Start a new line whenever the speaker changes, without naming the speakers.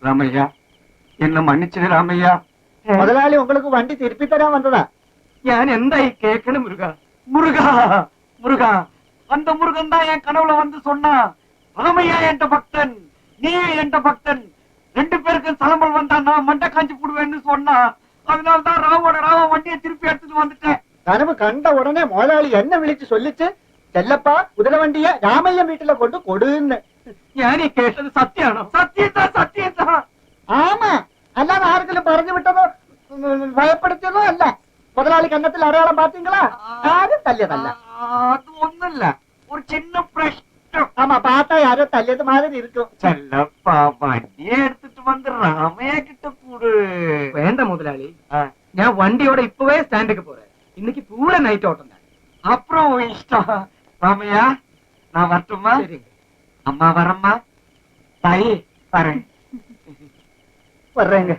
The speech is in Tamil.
ராமையா, என்ன மன்னிச்சிடு ராமையா.
முதலாளி உங்களுக்கு வண்டி திருப்பி தரான் வந்ததா?
ഞാൻ എന്തായി കേക്കണ് മുരുക? മുരുക മുരുക அந்த முருகன் தான் என் கனவுல வந்து சொன்னா, ராமையா என்ற பக்தன், நீ என்ற பக்தன், 2 பேருக்கு சலம்பல் வந்தா நான் மண்டை காஞ்சி போடுவேன்னு சொன்னா. அதனாலதான் ராவ வண்டியை திருப்பி எடுத்துட்டு வந்துட்டேன்.
கனவு கண்ட உடனே முதலாளி என்ன விழிச்சு சொல்லிச்சு, செல்லப்பா குதிரை வண்டிய ராமையன் வீட்டுல கொண்டு கொடுன்னு.
ഞാൻ ഈ കേട്ടത് സത്യമാണോ? സത്യത്താ.
ஆமா, அல்லாத ஆறுகளும் പറഞ്ഞു விட்டதோ ഭയപ്പെടുത്തിയതോ അല്ല. முதலாளி கன்னத்தில் அடையாளம் பாத்தீங்களா? யாரும் தள்ளியதல்ல.
அது ஒண்ணுல்ல, ஒரு சின்ன பிரச்சனை.
ஆமா, பார்த்தா யாரோ தள்ளியது மாதிரி இருக்கும்.
செல்லப்பா வண்டியை எடுத்துட்டு வந்து ராமையா கிட்ட கூடு. വേണ്ട മുതലാളി, ഞാൻ വണ്ടിയോടെ ഇപ്പവേ സ്റ്റാൻഡുக்கு போறேன். இன்னைக்கு பூரா நைட் ஓட்டம் தான். அப்புறம் இஷ்டம். ராமையா, நான் வரட்டுமா? அம்மா வரம்மா. தாயி வரேன்.
வர்றேங்க.